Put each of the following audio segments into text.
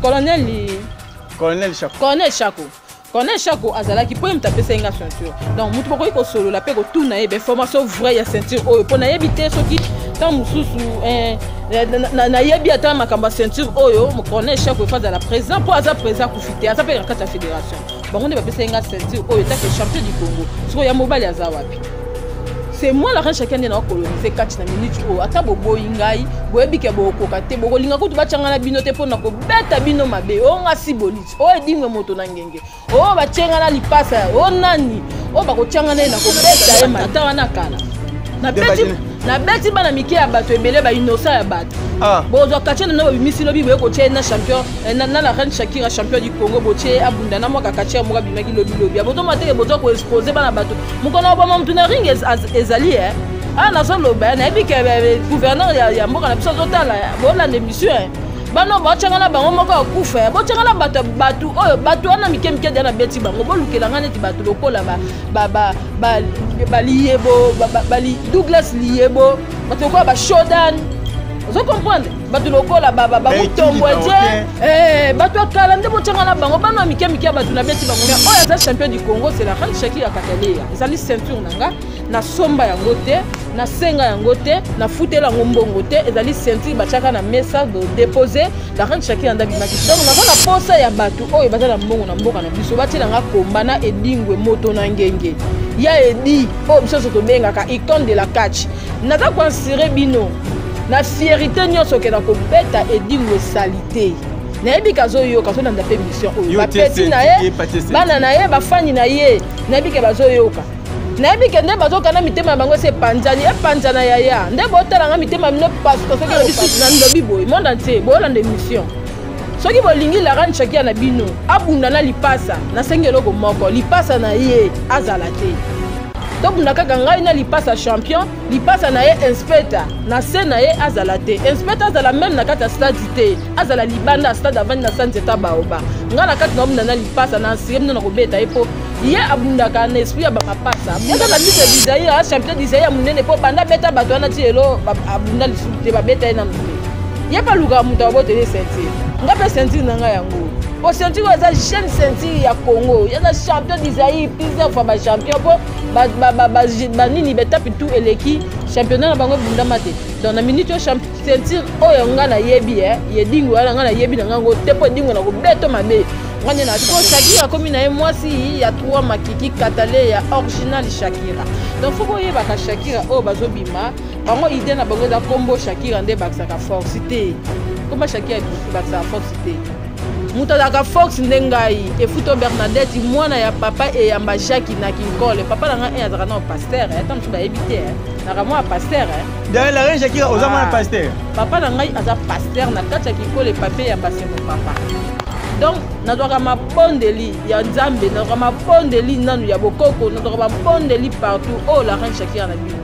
Colonel Chako. Colonel Chako azalaki po yem tapesa inga ceinture. Donc mutu bokoyi ko solo la pe ko tuna ye be formation vraie ya ceinture oyo po na yebite soki tant mususu na yebi ata makamba ceinture oyo mo Colonel Chako fa la président po aza président ku fité aza pe kata la fédération. Bango ne ba pesa inga ceinture oyo ta ke champion du Congo. So ya mobali aza wapi? C'est moi la reine chacun de nos coloniser 4 minutes o ata bobo ingai boyebi ke boko kate boko linga kutu bachanga na bino te pona ko beta bino mabe o ngasi boliti o edimwe moto na ngenge o bachenga na lipasa o nani o bako changa na ko beta e mata wana kala na beti bana mike ya bato ebele ba innocent ya bato bozo kachena na bimisi lobi boye ko chena champion na la reine Shakira champion du Congo boche abunda na mwaka kachia mwaka bimaki lobi bozo mateke bozo ko exposer bana bato mukona obama mtu na ring ezali na solo ba na ebike gouverneur ya mboka na biso zotala bona l'émission bano bachanga na bango moko akufa bachanga na bato oyo bato wana mike dia na beti bango bolukela ngane ti bato lokola ba liebo bali Douglas liebo bato ko ba Shodan vous comprenez bato lokola ba mutombwe bato akala nde bachanga na bango bano mike bato na beti bango mais oyo za champion du Congo c'est la reine Shakira Katalia ezali ceinture nanga na somba yango te na senga yango te na futela ngombongo te ezali ceinture bachaka na mesa de déposer la reine Shakira ndabimaki donc na posa ya bato oyo bazala mbongo na mboka na biso batila nga komba na edingwe moto na ngenge ya edi o biso to bengaka icône de la catch naza considérer bino na fierté nyonso ke na ko beta edingwe salité na yebi kazo yo kazo na ndape mission oyo ba petit na ye bana na ye ba fani na ye na yebi ke bazo yoka na yebi ke nde bazo kana mitema bango se panjani e panjana ya nde botala nga mitema mino parce que soki biso na ndobi boy monde entier bola de mission soki bolingi la reine Shakira na bino abunda na lipasa na sengelo ko moko lipasa na ye azala te to bunda kaka ngai na lipasa champion lipasa na ye inspector na se na ye azala te inspector azala même na kata stade te azala libanda stade avant na Santa Baoba nga na kata na bunda na lipasa na sirem na ko beta epo ye abunda ka na esprit ya ba mapasa bunda na liste d'Isaïe a champion d'Isaïe munene po banda beta bato na tielo abunda lisute ba beta na munene ye pa luka muta bote les ceinture nga pe ceinture na nga yango po ceinture za jeune ceinture ya Congo ya na champion d'Isaïe plusieurs fois ba champion po ba nini beta pitu eleki championnat na bango bunda mate dans la minute ceinture oyo nga na yebi ye dingo wala nga na yebi na ngo te po dingo na ko beto mabe ngane na ko Shakira komi na ye mwasi ya 3 makiki katale ya original Shakira donc faut boye ba ka Shakira o bazobima bango idée na bango da combo Shakira nde bakisaka force te komba Shakira bakisaka force te muta da force ndengai e futo Bernadette mwana ya papa e ya Majaki na Kinkole papa na nga azaka na pasteur tant tu ba éviter na ramwa pasteur d'ailleurs la reine Shakira ozama pasteur papa na ngai aza pasteur na kati ya Kinkole papa ya passer mon papa donc na doka mapondeli ya Nzambe na doka mapondeli nanu ya bokoko na doka mapondeli partout oh la reine Shakira na bino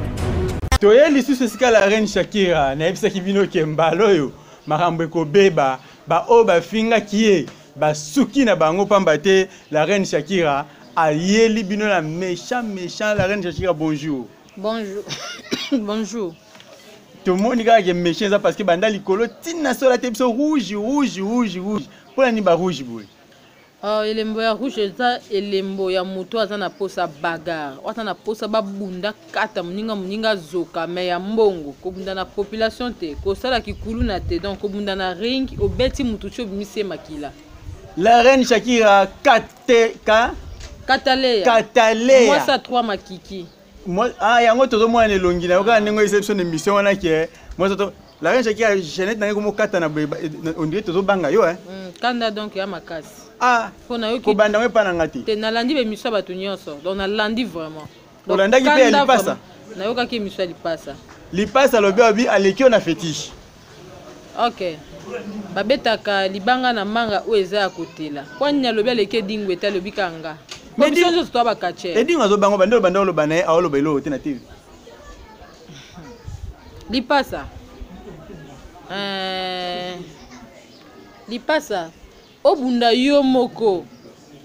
toye lisusu sika la reine Shakira na ebisa kibino kembalo yo makambo ko beba ba o ba finga kiye ba suki na bango pamba te la reine Shakira ayeli bino la méchant la reine Shakira bonjour bonjour tout le monde est méchant ça parce que banda likolo tina sola te biso rouge pour ni ba rouge boy elembo ya rouge eza elembo ya moto aza na posa bagarre ata na posa babunda kata muninga zoka me ya mbongo kobunda na population te kosala kikulu na te donc kobunda na ring obeti mutu cho bimise makila la reine Shakira Katale moi ça 3 makiki moi yango tozo mwana elongi na yoka nengo exception de mission wana ke moi la reine Shakira Jeanette na ko kata na on dirait tozo banga yo kanda donc ya makasi pona yo ko banda pa na ngati te na landi be miso bato nyonso donc na landi vraiment donc landa ki pe lipasa na yoka ki miso lipasa lobi abi aleki na fétiche OK babetaka libanga na manga o eza ya kotela kwanya lobi aleki dingwe ta lobi kanga mais dingo to ba kache dingo zo bango banda lo bana a lo belo te na TV lipasa obunda yo moko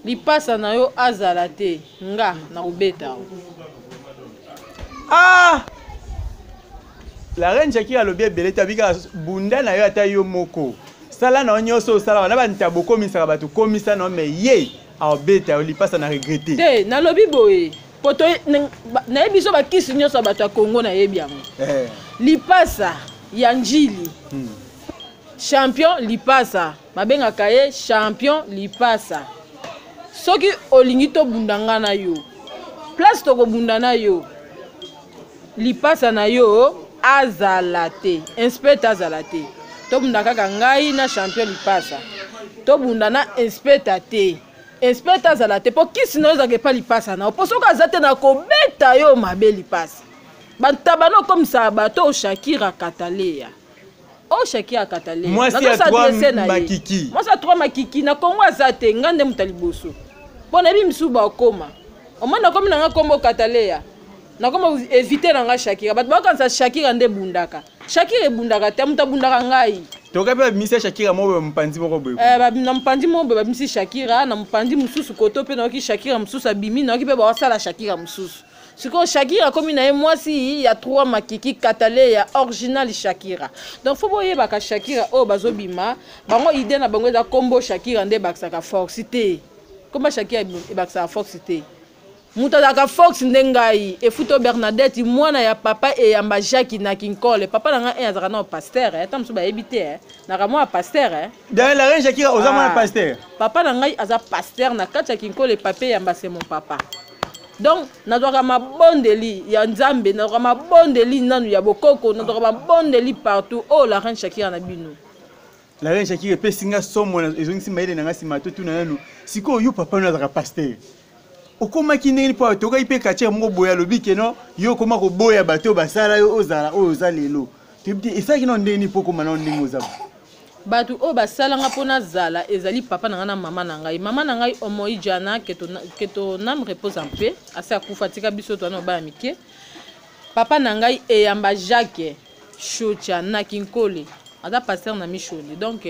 lipasa na yo azala te nga na ubeta la reine Shakira lo bien beleta bika bunda na yo ata yo moko sala na nyonso sala wana ba ntabo komisa ba to komisa no mais ye a obeta oli pasa na regretter te na lobi boye poto na yebiso ba kisi nyonso ba to Congo na yebi yango lipasa ya njili champion lipasa mabenga kaye champion lipasa soki olingi to bundanga na yo place to ko bundana yo lipasa na yo azalate inspecteur azalate to bundaka ngai na champion lipasa to bundana inspecteur te inspecteur azalate po kisi no ezake pa lipasa na po soka azate na ko beta yo mabe lipasa bantabano comme ça bato Shakira Katalea oh Shakira Katalea moi c'est à toi makiki moi c'est à toi makiki na Congo azate ngande mutaliboso bona bi msuba koma omanda komi nanga kombo Katalea na koma éviter nanga Shakira bato bakanza Shakira nde bundaka Shakira ebundaka te muta bundaka ngai toka pe misi Shakira mo mpanzi moko boye na mpanzi mo be misi Shakira na mpanzi mususu koto pe na ki Shakira mususu abimi na ki pe ba sala Shakira mususu siko Shakira comme na moi si ya 3 makiki Katalea original Shakira donc faut boye baka Shakira o bazobima bango idée na bango za combo Shakira nde bakisaka force te comme Shakira e bakisaka force te muta daka force ndengai e futo Bernadette mwana ya papa e ya Jacques na Kinkole papa nanga e azaka na pasteur tamso ba ebité na kamo pasteur dans la reine Shakira oza mwana pasteur papa nanga aza pasteur na kati ya Kinkole papa ya c'est mon papa donc nazoka mabondeli ya nzambe nazoka mabondeli nanu ya bokoko nazoka mabondeli partout oh la reine Shakira na bino la reine Shakira pe singa somo ezongisi maile nanga simato tu na nanu siko yo papa no azaka pasteur okoma kineni po to ka ipe katia mo boya lobike no yo koma ko boya bato basala yo ozala o ozalelo tibiti isaki no ndeni poko mana ndingo za batu o basala nga pona zala ezali papa nanga na mama ngai omoi jana keto nam repose en paix asa akufatika biso to na ba mike papa nangai e yamba Jacques Chocha na Kinkole aza pasteur na Micholi donc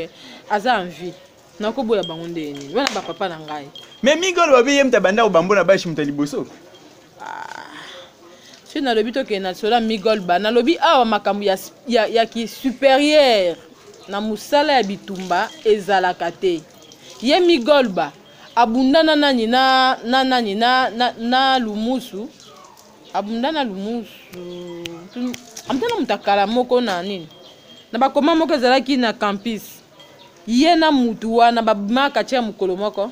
aza en vie na ko boya bango ndeni wana ba papa nangai mais migolo babi yemta banda o bambo na bashi mutaliboso si na lobi to ke na sola migol ba na lobi awa makambu ya ki supérieur na musala ya bitumba ezalaka te ye migolba abundana nani na lumusu abundana lumusu amtana mutakala moko na nini na bakoma moko ezalaki na campus ye na mutu wana babimaka tia mukolo moko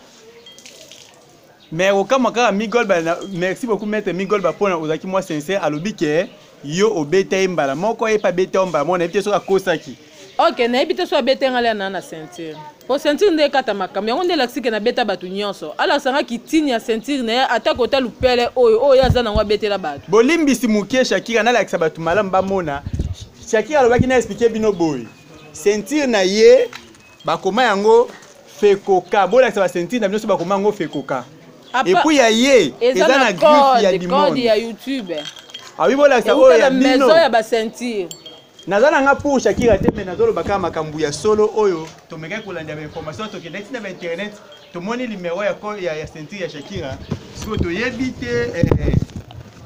mais okama kaka migolba merci beaucoup maître migolba pona ozaki moi sincère alobi ke yo obeta mbala moko e pa beta mbala mona ebite soka kosaki ok na ebite so abete ngala na ceinture po ceinture nde kata makambo yango nde laksike na beta batu nyonso ala sanga kitini ya ceinture na atako ta lupele oyo aza nango abetela batu bolimbisi muke Shakira na laksa batu malamu bamona Shakira alobaki na expliquer bino boy ceinture na ye bakoma yango fekoka bolaksa ba ceinture na bino so bakoma yango fekoka et puis ya ye eza na griffe ya dimon code ya YouTube ah oui bolaksa oyo ya bino maison ya ba ceinture nazala nga pour Shakira te mais nazolo baka makambu ya solo oyo to meka kolanda ba information to connect na internet to moni numéro ya ceinture ya Shakira so to yebite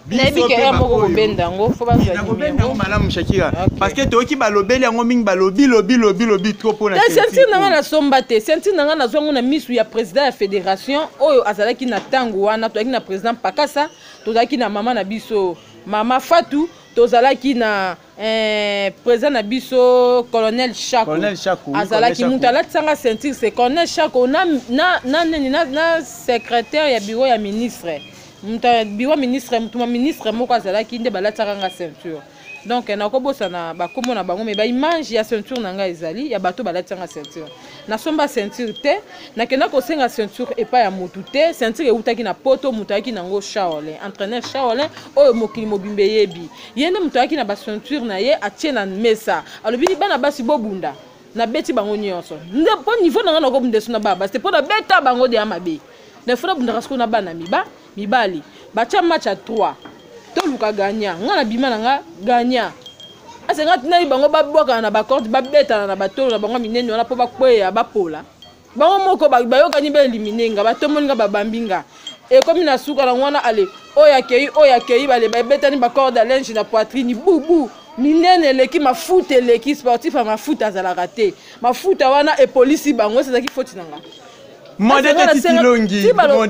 biso ke moko benda ngo fo ba za numéro madame Shakira parce que to ki balobeli yango mingi balobi trop pour na ceinture nanga na somba te ceinture nanga na zongo na misu ya président ya fédération oyo azalaki na tango wana to na président Pakasa to zaki na mama na biso mama Fatou tozalaki na président na biso colonel Chako azalaki mutu alatisanga ceinture c'est colonel Chako na secrétaire ya bureau ya ministre mutu bureau ministre mutu ministre moko azalaki nde balatisaka ceinture donc na kobosa na bakombo na bango me ba image ya ceinture nanga ezali ya bato balatisanga ceinture na somba ceinture te na kenda ko senga ceinture epa ya mutu te ceinture eutaki na poto mutu aki nango Shaolin entraîneur Shaolin oyo mokili mobimbe yebi yende mutu aki na ba ceinture na ye atie na mesa alobi bana basi bobunda na beti bango nyonso nde po niveau nanga na ko bundesu na baba c'est pour na beta bango de amabe ne fona bunda kasko na bana mibali bacha match à 3 to luka gagna ngana bima nanga gagna asenga tina bango babwaka na bakorde babeta na batolo na bango minene wana po bakweya bapola bango moko bayoka ni ba éliminer nga batomoni nga babambinga e comme na suka na wana ale oya kei bale babeta ni bakorde à linge na poitrine bubu minene leki mafuta leki sportif à mafuta azalaka te mafuta wana et police bango c'est ça qu'il faut tinanga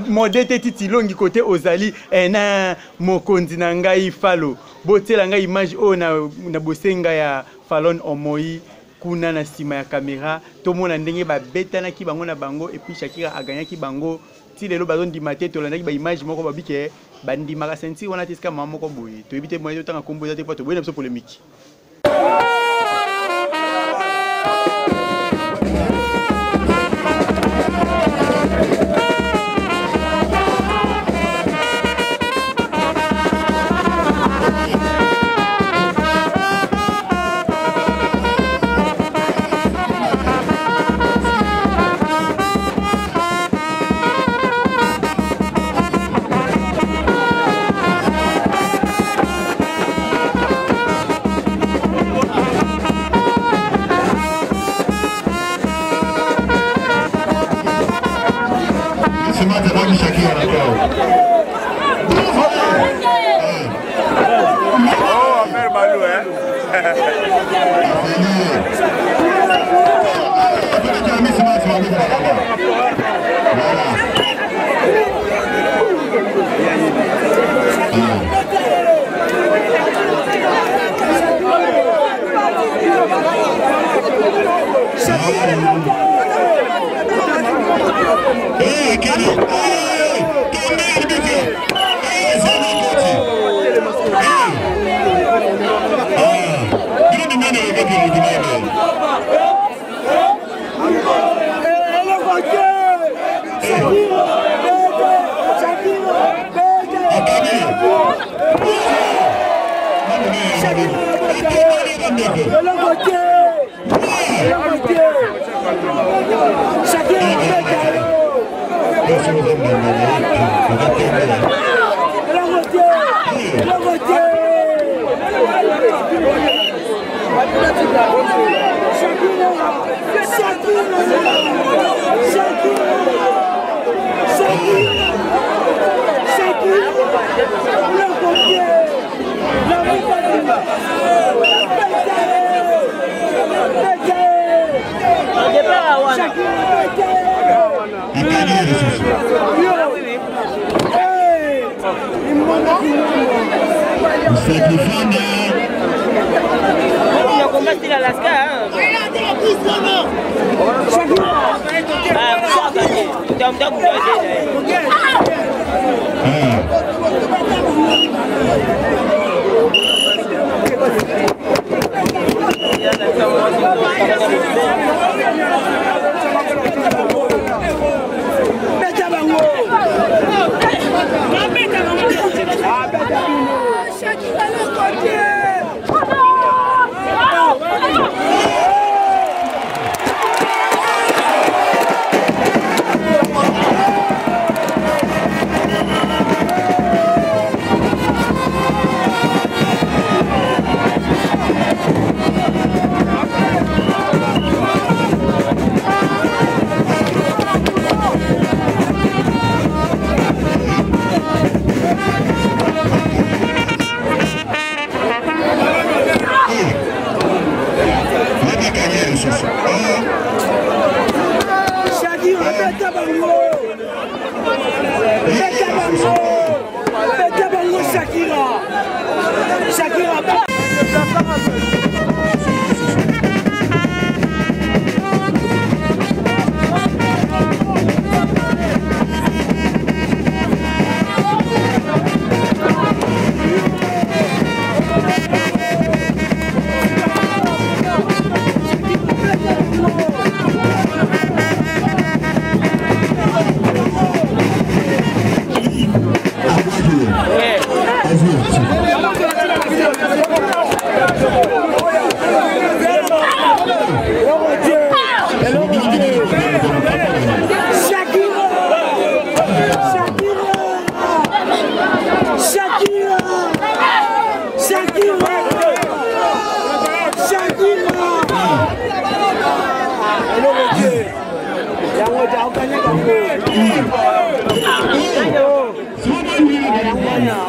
modete titilongi côté ozali na mokonzi na ngai falo botela ngai image o na bosenga ya Falon Omoi kuna na sima ya caméra to mona ndenge ba betana ki bango na bango et puis Shakira a gagné ki bango ti lelo bazon di maté to landaki ba image moko ba bike bandi maka senti wana tiska mama moko boye to ebite moyo tanga kombo za te poto boye na biso polémique.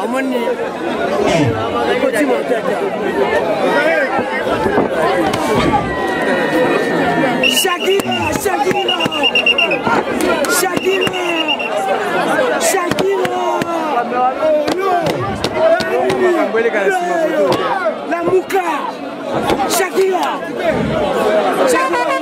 Amani. Shakira, Shakira, Shakira, Shakira. La Mouka, Shakira, Shakira.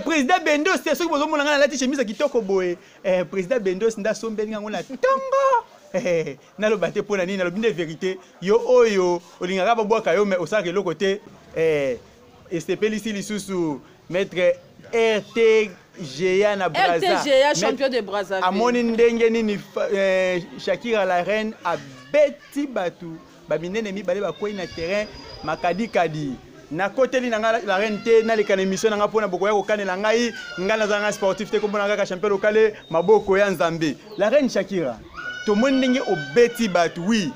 Président Bendos, c'est ce que vous avez dit, la chemise qui toko boé. Président Bendos, nda sombe nga ngona tongo. Na lo baté pour nani, na lo bine vérité. Yo oyo, olingaka ba boaka yo mais osaka le côté STP ici lisusu maître RTGA na Brazza. RTGA champion de Brazza. Amoni ndenge nini Shakira la reine a beti batu. Ba minene mi balé ba koyi na terrain makadi kadi. Na côté li nanga la reine te na lekana émission nanga pona boko ya kokanela ngai ngana zanga sportif te komona kaka champion local maboko ya Nzambe. La reine Shakira to mondenge obeti batu oui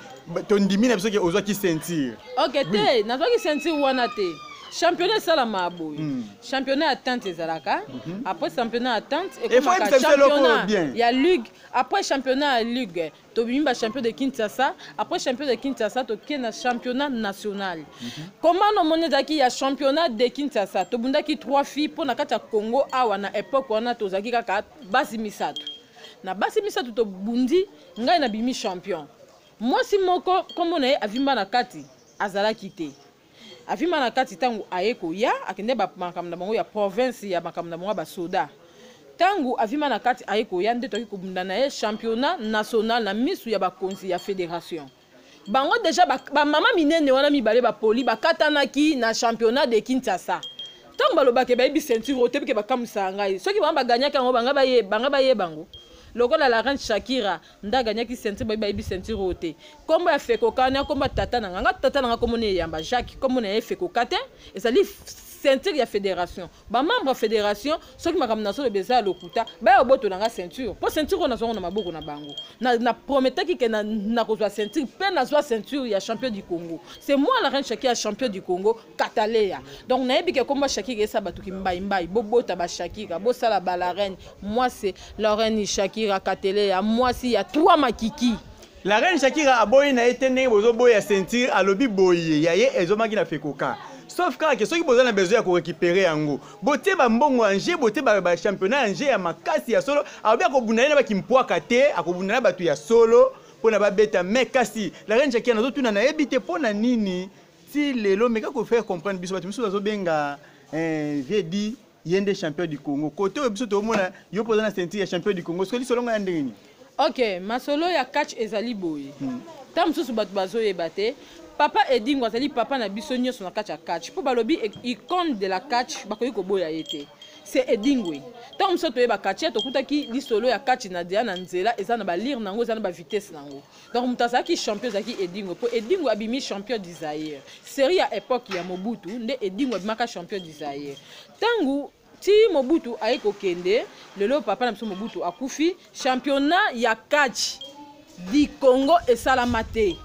to ndimi na biso ke ozwa ki sentir. OK te na zwa ki sentir wana te. Championnat salama boy. Championnat attente ezalaka. Après championnat attente et comme championnat il y a ligue, après championnat ligue. To bimba champion de Kinshasa, après champion de Kinshasa to kena championnat national. Comment no monezaki ya championnat de Kinshasa to bundaki 3 filles pour na kata Congo awa na époque wana to zaki kaka basi misato. Na basi misato to bundi ngai na bimi champion. Moi si moko comme on est avimba na kati azala kité. Avima na kati tangu aeko ya akende ba makamna bango ya province ya makamna bango ba soda. Tangu avima na kati aeko ya ndeto ki kubunda na ye championnat national na misu ya ba konsi ya fédération. Bango déjà ba mama minene wana mibale ba poli ba katanaki na championnat de Kinshasa. Tangu baloba ke ba ibi ceinture ote ke ba kamusa ngai. Soki ba gagner kango banga ba ye bango. Lokola la reine Shakira nda gagner ki ceinture ba ibi ceinture ote. Komba feko kana komba tata nanga komone yamba Jacques komone e feko kate et ça li ceinture ya fédération. Ba membre fédération soki makamna so le beza lokuta ba yo boto nanga ceinture. Po ceinture na zongo na maboko na bango. Na promettre ki na kozwa ceinture pe na zwa ceinture ya champion du Congo. C'est moi la reine Shakira champion du Congo Katalea. Donc na yebi ke komba Shakira esa batu ki mbai bobota ba Shakira bo sala ba la reine. Moi c'est la reine Shakira Katalea. Moi si ya 3 makiki. La reine Shakira a boy na etene bozo boy ya ceinture alobi boye ya ye ezomaki na fekoka. sauf que ceux qui besoin na besoin de récupérer yango boté ba mbongo anje boté ba championnat anje ya makasi ya solo abia ko bunana ba kimpwaka te akobunana batu ya solo pona ba beta mais kasi la reine Shakira nazo tuna na ebité pona nini si lelo mais kako faire comprendre biso batu biso bazo benga j'ai dit yende champion du Congo côté biso to mona yo poza na ceinture ya champion du Congo soli solo nga ndeni. OK, masolo ya catch ezali boye. Tam susu batu bazoyeba te. Papa Edingo azali papa na biso nyonso na catch po balobi icône de la catch bakoyi ko boya yete. C'est Edingo. Tam so toyeba catch to kutaki lisolo ya catch na dia na nzela eza na ba lire nango eza na ba vitesse nango. Donc mutazaki champion zaki Edingo po Edingo abimi champion du Zaïre. Série ya époque ya Mobutu nde Edingo abimaka champion du Zaïre. Tangu ti Mobutu aiko kende lelo papa na biso Mobutu akufi championnat ya catch di Congo et Salamate.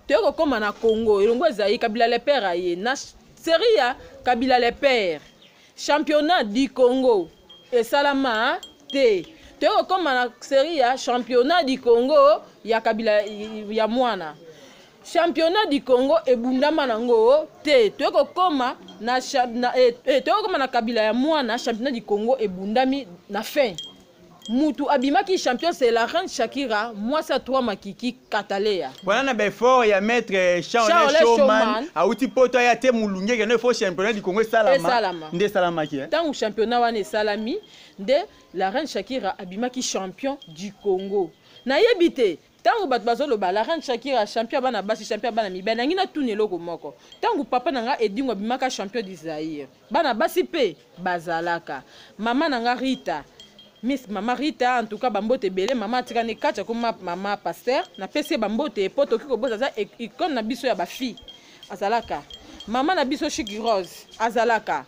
Teko koma na Congo elongo ezai Kabila le père aye na série ya Kabila le père championnat du Congo et Salamate. Teko koma na série ya championnat du Congo ya Kabila ya mwana championnat du Congo et bundama nango te teko koma na teko koma na Kabila ya mwana championnat du Congo et bundami na fin mutu abimaki champion c'est la reine Shakira moi ça toi makiki katalea voilà na befort ya maître Charles Showman auti poto ya te mulunge que ne faut championnat du Congo salama nde salama ki tant championnat wane salami de la reine Shakira abimaki champion du Congo na yebite tangu bat bazolo ba la reine Shakira champion bana basi champion bana mi bana ngina tunelo ko moko tangu papa nanga Edingo abimaka champion du Zaïre bana basi pe bazalaka mama nanga Rita Miss Mama Rita en tout cas bambote belé mama tikane kacha comme mama pasteur na pese bambote poto kiko boza za icône na biso ya ba fille azalaka mama na biso Chiki Rose azalaka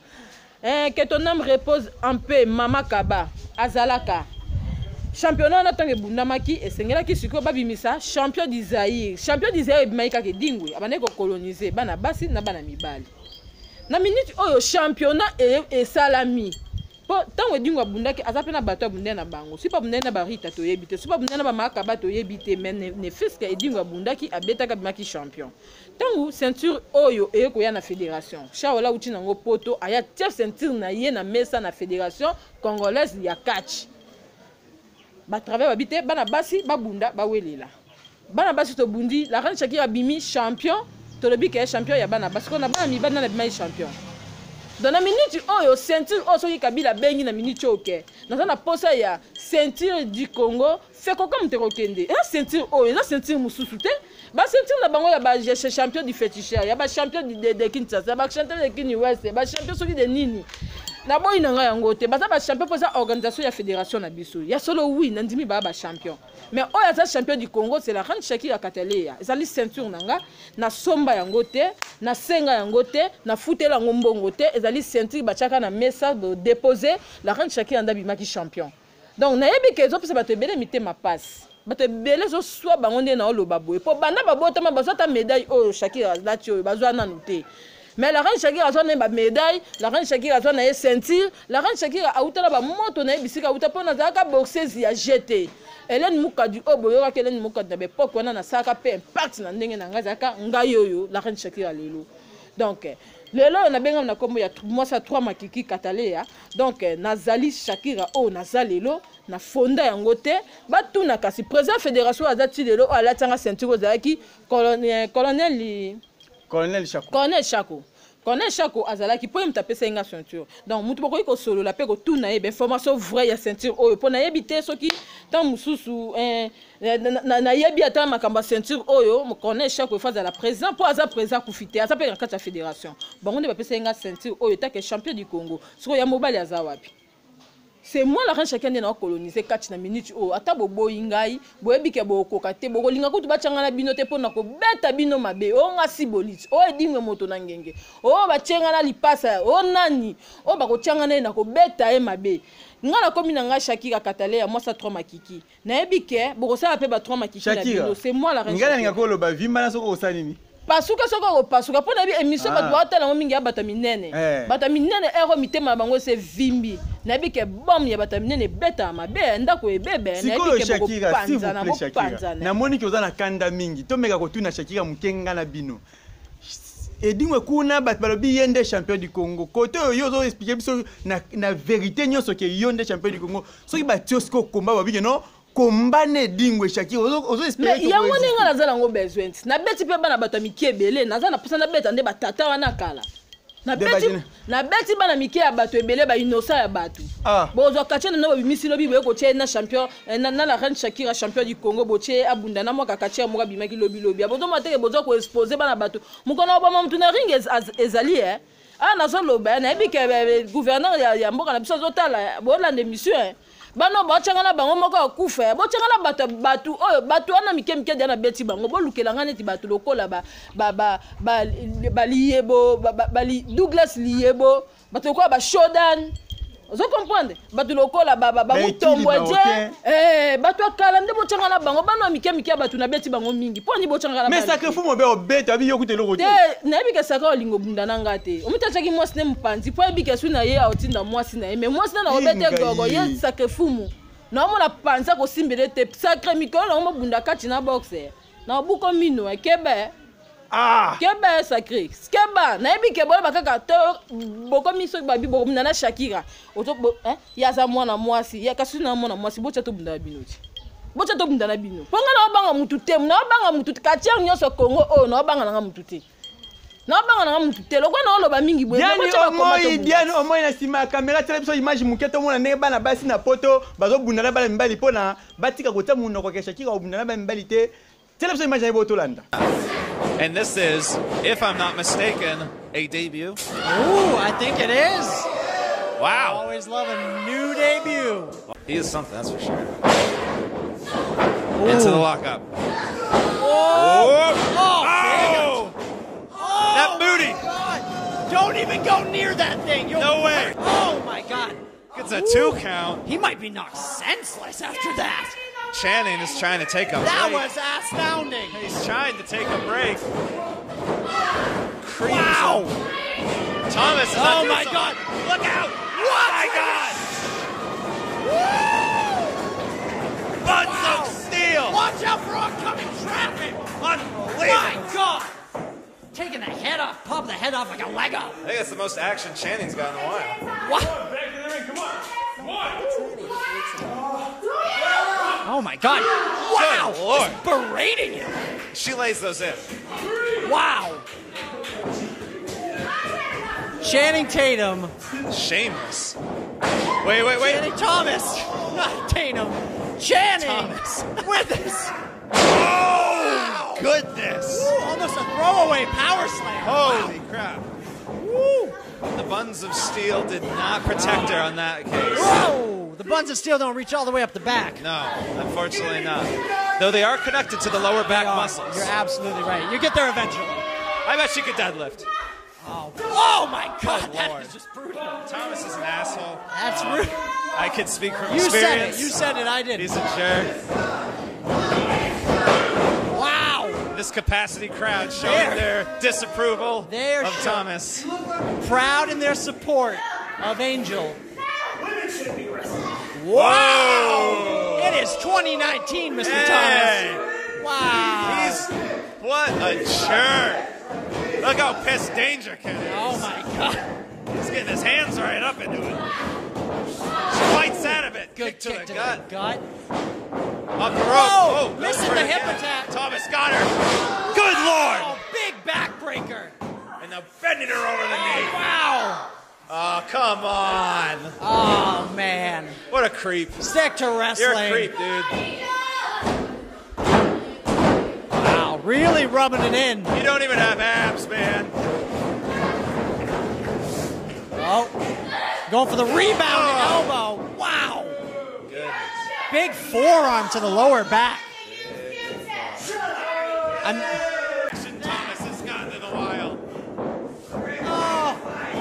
que ton âme repose en paix mama Kaba azalaka championnat na tangue bundamaki esengela ki siko babimisa champion du Zaïre bimaika ke dingwe abane ko coloniser bana basi na bana mibali na minute oyo championnat et salami po tango Edingo abundaki aza pe na bato abundé na bango si pa bundé na barita to yebite si pa bundé na ba makaba to yebite mais ne fiske Edingo abundaki abetaka bimaki champion tango ceinture oyo eko ya na fédération shaola uti nango poto aya tia ceinture na ye na mesa na fédération congolaise ya catch ba travail babite bana basi babunda bawelela bana basi to bundi la reine Shakira bimi champion to lobi ke champion ya bana basi ko na bana mi bana na bimai champion. Dans la minute oyo ceinture oso ki Kabila bengi na minute oke na posa ya ceinture du Congo fait comme te rokende la ceinture oyo la ceinture mususu te ba ceinture na bango ya ba champion du féticheur ya ba champion de Kinshasa ba champion de Kini West ba champion soki de nini na boy na nga yango te ba champion pour sa organisation ya fédération na biso ya solo oui na ndimi ba champion mais oyo za champion du Congo c'est la reine Shakira Katalea ezali ceinture nanga na somba yango te na senga yango te na futela ngombongo te ezali ceinture ba chaka na mesa de déposer la reine Shakira ndabi maki champion donc na yebi ke zo pesa ba te bele mité ma passe ba te bele zo soit bango nde na oloba boye po banda ba botama ba zo ta médaille oyo Shakira lati oyo ba zo na nuté. Mais la reine Shakira a une médaille, la reine Shakira a une ceinture, la reine Shakira a une moto na bisika uta pona zaka boxeuse ya jeté. Hélène Mouka du Oboyo ka Hélène Mouka de l'époque wana na saka pe impact na ndenge na ngazaka ngayoyo la reine Shakira lelo. Donc lelo na benga na kombo ya moi ça 3 makiki katalea. Donc nazali Shakira o nazalelo na fonda yango te batuna kasi président fédération azati lelo ala tanga ceinture ozaki Colonel Chako azalaki po yemta pesa inga ceinture. Donc mutu boko ko solo la pe ko tuna e information vraie ya ceinture oyo po na yebite soki tant mususu na yebi ata makamba ceinture oyo mo Colonel Chako faza la président po aza président kufite aza pe na fédération. Bon on ne pesa inga ceinture oyo ta ke champion du Congo. Siko ya mobali aza wapi. C'est moi la reine Shakira na coloniser catch na minute o ata bobo ingai boyebi ke bokoka te bokolinga kutu bachanga na bino te pona ko beta bino mabe o nga sibolite o edinga moto na ngenge o bachenga na lipasa o nani o bakochanga na ko beta e mabe ngala komi na nga Shakira Katalea moi ça 3 makiki na yebi ke bokosala pe ba 3 makiki na bino c'est moi la reine Shakira ngala ngako lo ba vimba na soko osalini pasuka soko pasuka pona bi émission ba doit tala ngomingi ya bataminene bataminene ero mitema bango se vimbi na bi ke bom ya bataminene beta mabe ndako ebebe na bi ke boko panza na Shakira na moni ki ozana kanda mingi to meka ko tuna Shakira mukenga na bino Edingwe kuna bat balobi yende champion du Congo. Côté yo zo expliquer biso na vérité nyonso ke yonde champion du Congo. Soki ba tiosko combat ba bino combat ne Dingwe Shakira ozo expliquer. Mais yango ninga nazala ngo besoin. Na beti pe bana bato miki ebele, nazala posa na beta nde batata wana kala. Na beti bana miki ya bato ebele ba innocent ya bato. Bozo kachena no bimisi lobi boye ko na champion na la reine Shakira champion du Congo boche abunda na mo kakache mo bimaki lobi. Bozo mateke bozo ko exposer bana bato. Mukona obama mtu na ring ezali nazo loba na ebike gouverneur ya mboka na biso zotala bolande mission bano bachangana bango moko akufa bochangana batu oyo batu ana mikemike dia na beti bango bolukela ngane ti batu lokola ba liebo bali Douglas liebo batu ko ba Shodan ozo comprendre batu lokola ba mutombwaje batu akala nde bochangana bango bano mikemike batu na beti bango mingi poni bochangana mais sacré fou mo be obeta bi yokute loko te na ebike saka olingo bunda na ngate omutachaki mwasi ne mpanzi po ebike su na ye autinda mwasi na ye mais mwasi na obete gogo ye sacré fou mo na mo na panza ko simbele te sacré mikolo na mo bunda kati na boxe na buko mino ekebe kebe sacré skeba na ebike bola bakaka to boko miso babi boko na Shakira oto ya za mwana mwasi ya kasu na mwana mwasi bocha to bunda binoti bocha to bunda na bino ponga na obanga mutu te na obanga mutu katia nyonso Congo na obanga na mutu te na obanga na mutu te lokwa na oloba mingi boye bocha ba Diane omo na sima camera tele biso image muketo mona ne bana basi na poto bazo bunda na bala mbali pona batika kota muno kwa Shakira obunda na bala mbali te tele biso image na boto landa. And this is, if I'm not mistaken, a debut. Ooh, I think it is. Wow. I always love a new debut. He is something, that's for sure. Ooh. Into the lockup. Oh! That booty! God. Don't even go near that thing. No way. Oh, my God. Gets a 2 count. He might be knocked senseless after that. Channing is trying to take a break. That was astounding. He's trying to take a break. Wow. Thomas is oh my God. Look out. What? Oh my God. Buns of steel. Watch out for oncoming traffic. Unbelievable. My God. Taking the head off, pop the head off like a Lego. I think that's the most action Channing's got in a while. What? Come on. Oh my God. Wow. Good Lord. Just berating him. She lays those in. Wow. Channing Tatum. Shameless. Wait. Channing Thomas. Not Tatum. Channing. Thomas. With this. Oh, goodness. Ooh, almost a throwaway power slam. Holy crap. Woo. The Buns of Steel did not protect her on that case. Whoa. The Buns of Steel don't reach all the way up the back. No, unfortunately not. Though they are connected to the lower back muscles. You're absolutely right. You get there eventually. I bet she could deadlift. Oh my God, Good that Lord. is just brutal. Thomas is an asshole. That's rude. I can speak from You experience. said it, I didn't. He's a jerk. Wow. This capacity crowd showing their disapproval They're of Thomas. Proud in their support of Angel. Whoa! It is 2019, Mr. Hey. Thomas. Wow. What a jerk. Look how pissed Danger Kid is. Oh my God. He's getting his hands right up into it. She bites out of it. Good kick to the gut. gut. Off the rope. Oh, goes missing for the it hip again. attack. Thomas got her. Good Lord. Oh, big backbreaker. And now bending her over the knee. Wow. Oh, come on. Oh, man. What a creep. Stick to wrestling. You're a creep, dude. Wow, really rubbing it in. You don't even have abs, man. Oh, going for the rebound elbow. Wow. Goodness. Big forearm to the lower back. Thomas has gotten in a while. Oh,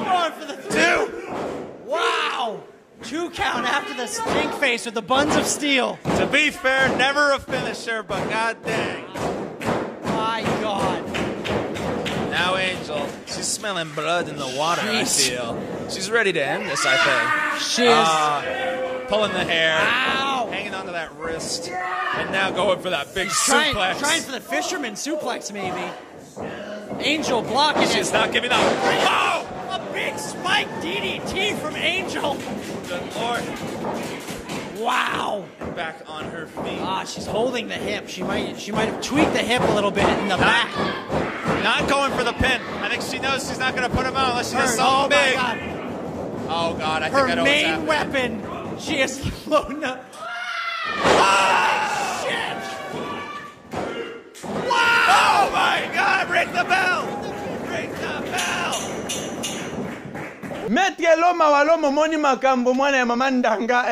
going for the Two. Wow. 2 count after the stink face with the Buns of Steel. To be fair, never a finisher, but god dang. My God. Now Angel, she's smelling blood in the water, Jeez. I feel. She's ready to end this, I think. She is. Pulling the hair. Ow. Hanging onto that wrist. And now going for that big Trying suplex. for the fisherman suplex, maybe. Angel blocking She's it. not giving up. Oh! A big spike DDT from Angel. Good Lord. Wow. Back on her feet. Ah, she's holding the hip. She might have tweaked the hip a little bit in the back. Not going for the pin. I think she knows she's not going to put him out unless she does Oh something my big. God. Oh God, I think I Her know what's main happening. weapon. She is floating up. Ah! Shit. Oh my God, ring the bell! Ring the bell! Maître Loma Waloma moni makambo mwana ya mama ndanga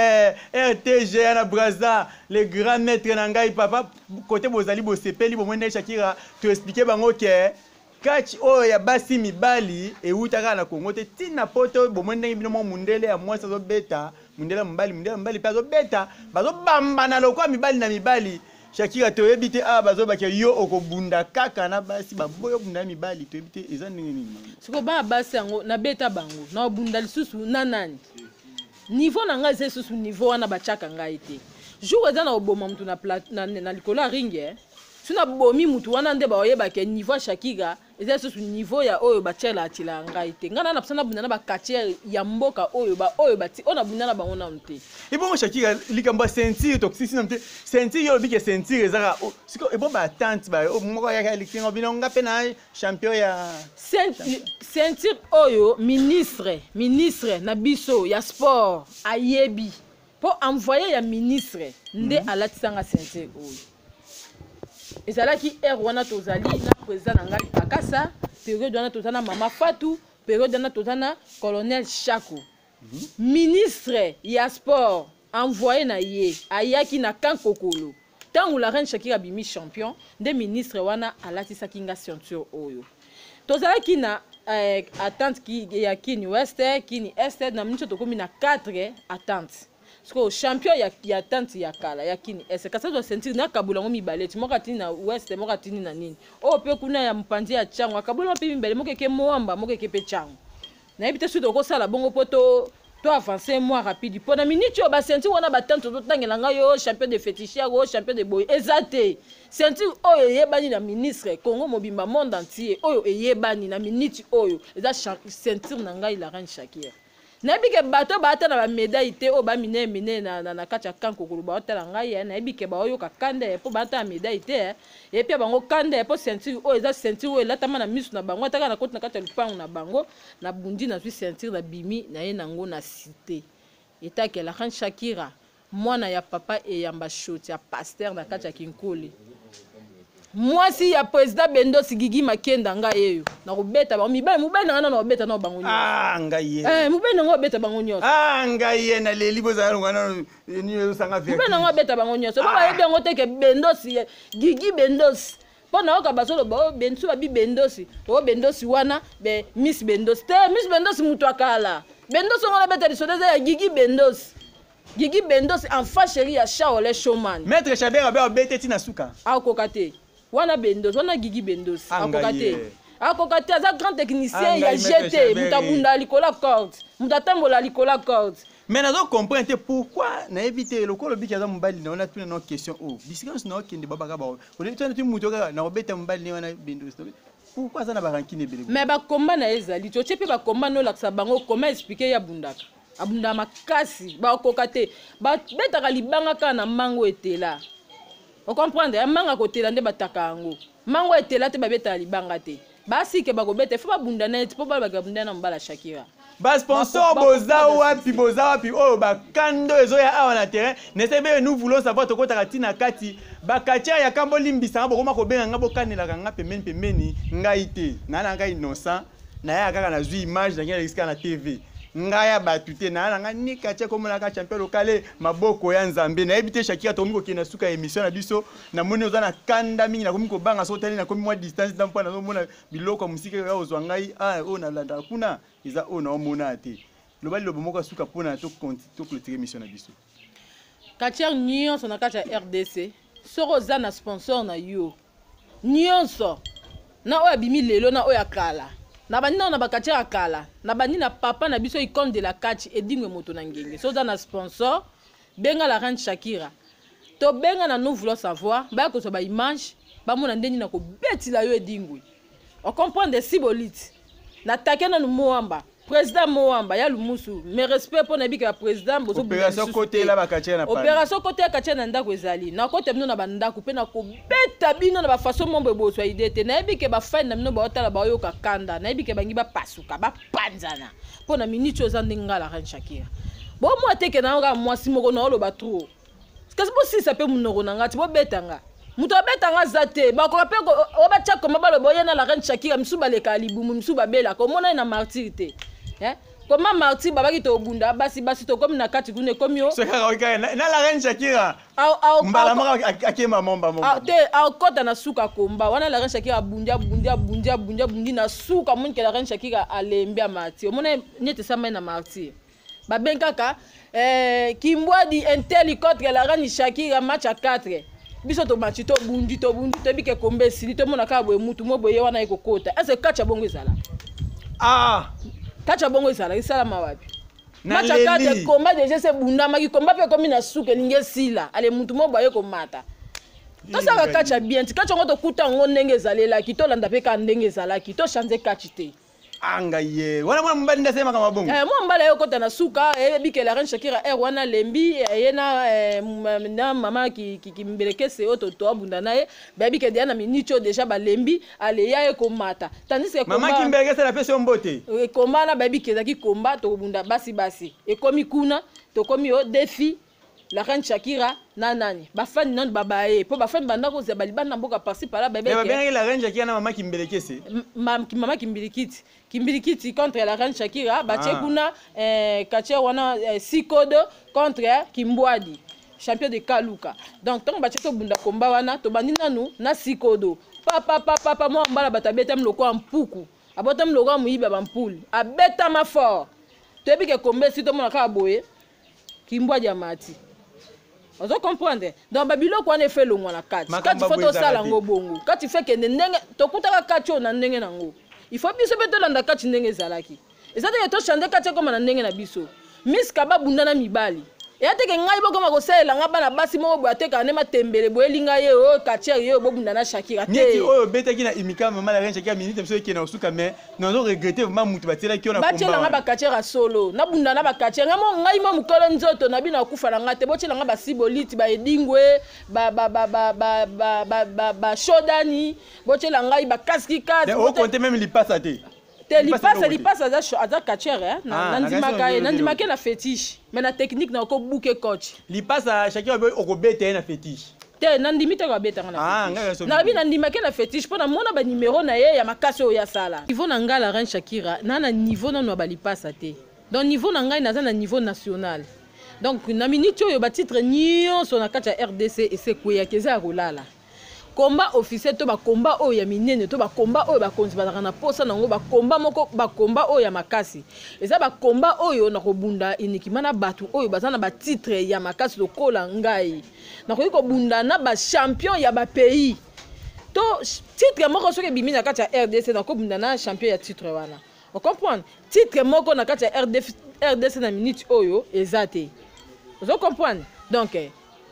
RTG na Brazza les grands maîtres nangai papa côté bozali bosepeli bomwenda Shakira tu expliquer bango que catch o ya basi mibali e utaka na Congo te tina poto bomwenda bino mundele ya mwasa zo beta mundele mbali pa zo beta bazo bamba na lokwa mibali na mibali Shakira to ebite bazo ba yo okobunda kaka na basi baboyo bunda mibali to ebite eza nini siko ba basi yango na beta bango na bunda lisusu na nani niveau na ngai c'est susu niveau wana bachaka ngai te jour eza na oboma mutu na likolo ringe sina bomi mutu wana nde baoyeba ke niveau Shakira eza susu niveau ya oyo bachela atila ngai te ngana na psana bunda na bakatier ya mboka oyo bati ona bunda na bango na mte Bon Shakira likambo ceinture toxicité namte ceinture yo bike ceinture ezaka siko bon ba attente ba moko ya likingo binonga pe na champion ya ceinture oyo ministre na biso ya sport ayebi po envoyer ya ministre nde alatisanga ceinture oyo ezalaki wana tozali na président na ngai Akasa période wana tozana mama Fatou période wana tozana colonel Chako ministre ya sport envoyé na ye ayaki na Kankokolo tangu la reine Shakira bimi champion de ministre wana alatisaki nga ceinture oyo tozalaki na attente ki ya kini west kini est na mincho tokomi na 4 attente parce champion ya attente ya kala ya kini est kasa do ceinture na kabula ngo mibale ti moka tini na west moka tini na nini o pe kuna ya mpandi ya chango akabula pe mibale mokeke moamba mokeke pe chango na ebite sudo ko sala bongo poto to avancer moi rapide pona minute ba ceinture wana batante to tangela ngayo champion de féticheur o champion de boy ezate ceinture oyo yebani na ministre Congo mobimba monde entier oyo yebani na minute oyo eza ceinture na ngai la reine Shakira na ebike bato bata na ba médaille te o ba mine na kacha Kankokolo ba otala ngai na ebike ba oyo ka kande po bata médaille te et puis bango kande po ceinture o eza ceinture o latama na misu na bango ataka na koti na kacha lupango na bango na bundi na zwi ceinture na bimi na ye nango na cité etake la reine Shakira mwana ya papa e yamba shoti ya pasteur na kacha Kinkole mwasi ya président Bendosi Gigi Makenda nga eyo na kobeta ba mibali na na obeta na bango nyonso ngaye mibali na obeta bango nyonso ngaye na leli bozala ngwana ni sanga vert mibali na obeta bango nyonso ba yebi ngo teke Bendosi Gigi Bendosi pona oka basolo ba bensu ba bi Bendosi o Bendosi wana be Miss Bendosi te Miss Bendosi mutu akala Bendosi ngona beta lisodeza ya Gigi Bendosi enfant chéri ya Shaolin Showman maître Chabera ba obeta tina suka akokate wana Bendosi wana Gigi Bendosi akokate aza grand technicien ya GT mutabunda likola corde mutatambola likola corde mais nazo comprendre pourquoi na éviter le kolo biki aza mbali na on a tuna no question bisikans na okende babaka ba on est tuna mutoka na obeta mbali ni wana Bendosi pourquoi ça na ba rankine bele mais ba combat na ezali to chepe ba combat no laksa bango comment expliquer ya bundaka abunda makasi ba okokate ba betaka libanga kana mango etela on comprendre ya manga kotela nde bataka yango mango etela te babeta libanga te basi ke bakobeta fo babunda na eti po babunda na mbala Shakira ba sponsor boza wapi oyo bakando ezoya awa na terrain nesebe nous voulons savoir tokotaka tina kati bakatia ya kambo limbisa bokoma kobenga nga bokanelaka nga pembeni ngai te na ngai innocent na ya kaka na zwi image na ngela na TV ngaya batute na nga ni katia komona ka champion local maboko ya Nzambe na ebite Shakira to miko kena suka émission na biso na moni oza na kanda mingi na komiko banga so tali na komi moi distance dans point na mona biloko musika ya ozwa ngai o na landa kuna iza o na omona te lobali lobo moko suka pona to clôturer émission na biso katia nyonso na kacha RDC soko za na sponsor na yo nyonso na oya bimi lelo na oya kala na bani na bakatia akala na bani na papa na biso icône de la catch edingwe moto na ngenge so za na sponsor benga la reine Shakira to benga na nous voulons savoir ba ko so ba image ba mona ndeni na ko betila yo edingwe on comprend des Sibolite n'attaquer na Moamba président Moamba ya Lumusu mais respect pour nabi ka président bozo opération côté là bakatia na opération côté katia na ndako ezali na côté mino na bandako pe na ko beta bino na ba façon mombe bozo idete na bi ke ba fan na mino ba otala ba yoka kanda na bi ke bangi ba pasuka ba panzana pour na minute ozandinga la Reine Shakira bon moi teke na nga moi simoko na oloba trop parce que si ça peut munoko na ngati bo betanga muto betanga zate ba ko pe ko oba tchako mabalo boye na la Reine Shakira msuba le kalibumu msuba bela ko mona na martirité. Comment Marty babaki to bunda basi to comme na kati kune comme yo c'est ka na la Reine Shakira mbala maka akema momba te au kota na suka komba wana la Reine Shakira bundia bundi na suka munke la Reine Shakira alembia Marty omona nyete sama na Marty babenkaka Kimbwadi Intel contre la Reine Shakira match à 4 biso to match to bundi to bike kombe sili to mona ka boye mutu mo boye wana ekokota ese kacha bongo ezala Kacha bongo isala mawapi. Macha kate komba deje se bunda maki komba pe komi na suke linge sila. Ale mutu mo baye ko mata. To saka kacha bien. Ti kacha ngoto kuta ngo ndenge zalela ki to landa pe ka ndenge zala ki to chanze kachite. Anga ye. Wana mwana mbali ndasema kama bongo. Mwa mbala yo kota na suka bike la Reine Shakira wana lembi yena na mama ki mbeleke se oto to abunda nae baby ke dia na minicho deja ba lembi ale ya ko mata. Tandis que mama ki mbeleke se la pese mbote. Komba na baby ke zaki komba to bunda basi. E komi kuna to komi o défi la Reine Shakira na nani ba fan non babae po ba fan banda ko ze baliban na mboka parti par là bébé mais bien la Reine Shakira na mama ki mbeleke se mama Kimbilikiti contre la Reine Shakira batie kuna katia wana Sikodo contre Kimbwadi champion de Kaluka donc tant batie to bunda komba wana to bandi nanu na Sikodo papa mo mbala batabeta mloko ampuku abota mloko muiba bampuli abeta ma fort to ebike kombe si to mona ka boye Kimbwadi amati ozo comprendre donc babilo ko ane fait le mwana kati kati photo sala ngo bongo kati fait que ndenge to kutaka kati na ndenge nango il faut biso beto landa kati ndenge zalaki ezate to chande kati ko na ndenge na biso Miss Kaba bunda na mibali e ateke ngai boko makosela ngaba na basi mo bo ateka ne matembele bo elinga ye o kati ye bo bunda na Shakira te neti oyo betaki na imika mama la Reine Shakira minute mso ke na osuka mais non non regretter vraiment mutu batela ki ona komba batela ngaba kati ra solo na bunda na ba kati ngamo ngai mo mukolo nzoto na bina kufa na ngate botela ngaba Sibolite ba edingwe ba shodani botela ngai ba kaski kazi o compte même li passe te li passe à Kachere nandimaka na fétiche mais na technique na ko bouquet coach li passe à Shakira o bete na fétiche te nandimita ko beta na na bi nandimaka na fétiche pona mona ba numéro na ye ya makasi o ya sala niveau na ngala Reine Shakira na niveau na no ba li passe te donc niveau na ngai na za na niveau national donc na minute yo ba titre nyonso na kati ya RDC et c'est quoi keza rolala combat officiel to ba combat o ya minene to ba combat o ba konzi ba na posa nango ba combat moko ba combat o ya makasi eza ba combat oyo na kobunda inikima na batu oyo bazana ba titre ya makasi lokola ngai na ko bunda na ba champion ya ba pays to titre moko soki bimi na kati ya RDC na ko bunda na champion ya titre wana on comprend titre moko na kati ya RDC na minute oyo ezate vous comprenez donc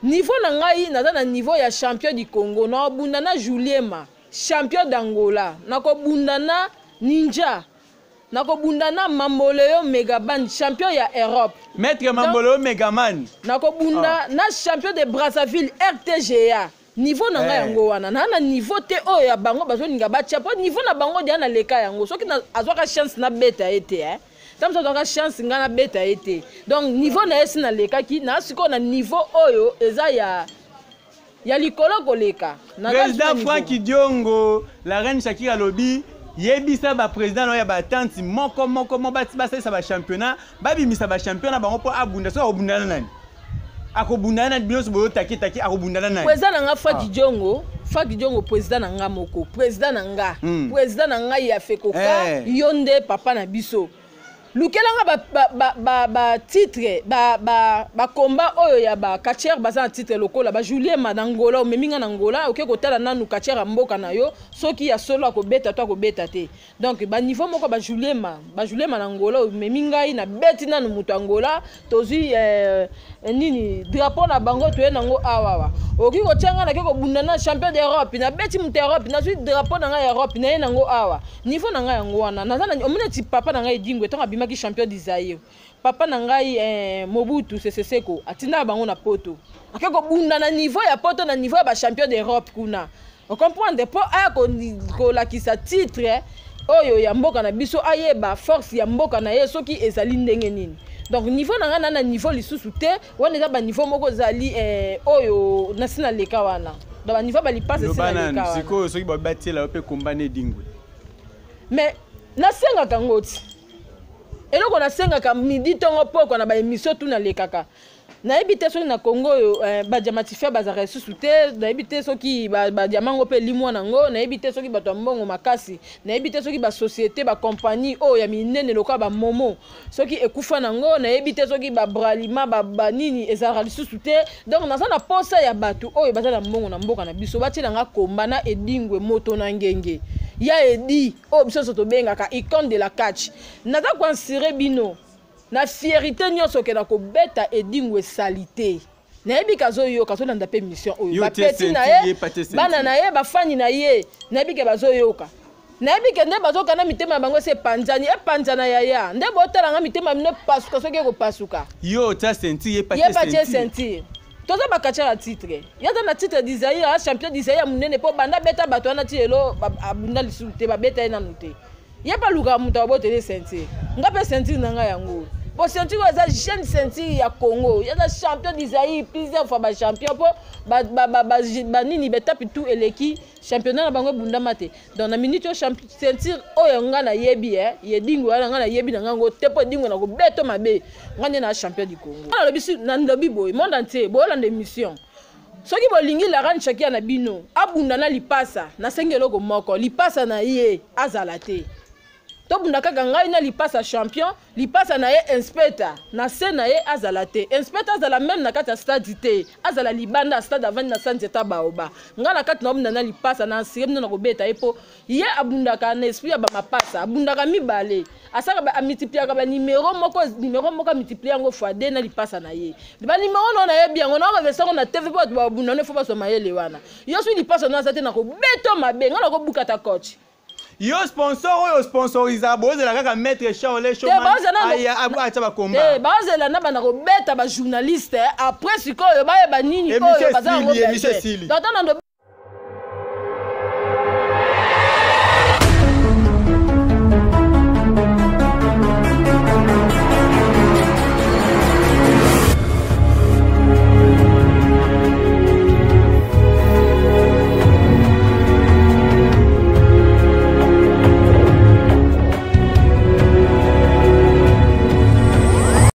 niveau na ngai naza na niveau ya champion du Congo na bunda na Juliema champion d'Angola na ko bunda na Ninja na ko bunda na Mamboleo Megaban champion ya Europe maître Mamboleo Megaman na ko bunda na champion de Brazzaville RTGA niveau na ngai yango wana na niveau te o ya bango bazoninga ba chapo niveau na bango dia na leka yango soki na azwaka chance na beta ete Tam so donc chance ngana beta été. Donc niveau na esi na lekaki na siko na niveau oyo eza ya likolo koleka. Président Franck Diongo, la Reine Shakira lobi yebisa ba président ya ba tante moko bati ba ça ba championnat, ba bimisa ba championnat bango po abunda so obunda nani. Akobunda na bios boyo taki akobunda nani. Président nga Franck Diongo président nga moko, président nga ya fekoka yonde papa na biso. Lukelanga ba titre ba combat oyo ya ba Kachere baza titre lokola ba Julien Madangola o meminga na Angola oke kotala nanu Kachere mboka na yo soki ya solo akobeta to akobeta te donc ba niveau moko ba Julien Manangola o meminga ina beti nanu mutu Angola tozui nini drapeau na bango to nango awawa oki ko tianga na ko bundana champion d'Europe na beti mu Europe na suite drapeau na nga Europe na nango awa niveau na nga yango wana nazana omune ti papa na nga Edingwe to abimaki champion d'Isaïe papa na ngai Mobutu Sese Seko atinda bango na poto akeko bundana niveau ya poto na niveau ya ba champion d'Europe kuna on comprendre po aya ko lakisa titre oyo ya mboka na biso ayeba force ya mboka na ye soki ezali ndenge nini donc niveau na nga na niveau lisusu te wana eza ba niveau moko zali oyo nasina leka wana donc ba niveau ba li passe sina leka wana siko soki ba batela ope kombane Edingwe mais nasenga kangoti eloko nasenga midi tongo poko na ba émission tout na lekaka na ebité soki na Congo yo ba diamatifia bazara susu te na ebité soki ba diamango pe limwa nango na ebité soki bato mbongo makasi na ebité soki ba société ba compagnie o ya minene loka ba momo soki ekufa nango na ebité soki ba bralima ba nini ezara susu te donc naza na posa ya bato oyo bazala mbongo na mboka na biso batila nga komba na Edingwe moto na ngenge ya edi o biso soto bengaka icône de la catch naza kwa nsire bino na fierté nyonso ke na ko beta Edingwe salité na yebi kazo yo kazo landa pe mission oyo ba peti na ye bana na ye ba fani na ye na yebi ke bazo yoka na yebi ke nde bazo kana mitema bango se panjani panjana ya nde botala nga mitema mine pasuka soki ko pasuka yo ta sentir ye pati sentir toza bakacha la titre yaza na titre d'Isaïe champion d'Isaïe munene po banda beta bato na tielo abunda lisuté ba beta na nuté ye pa luka muta botele sentir nga pe sentir nanga yango po sentir waza jeune sentir ya Congo yaza champion d'Isaïe plusieurs fois ba champion po ba nini betapi tout eleki championnat na bango bunda mate dans la minute yo champion sentir oyo nga na yebi Edingwe wana nga na yebi na ngo te po Edingwe na ko beto mabe nga na champion du Congo na lobi na lobi boy monde entier bola na émission soki bolingi la ran chakia na bino abunda na lipasa na sengelo ko moko lipasa na ye azala te to bunda kaka ngai na lipasa champion lipasa na ye inspecteur na se na ye azala te inspecteur azala même na kati ya stade te azala libanda stade avant na sanjeta baoba nga na kati na bunda na lipasa na nsire na ko beta epo ye abunda ka na esprit ya ba mapasa abunda ka mibale asaka ba multiplier ka ba numéro moko multiplier ngo fois 2 na lipasa na ye ba numéro no na ye bien ngo na ba version na TV po ba bunda ne fo ba so mayele wana yo so lipasa na sate na ko beto mabe nga na ko bukata coach yo sponsor oyo sponsoriza bozela kaka maître Charles Choma aya acha ba combat bazela na bana ko beta ba journaliste après sikoyo ba nini oyo bazanga ngo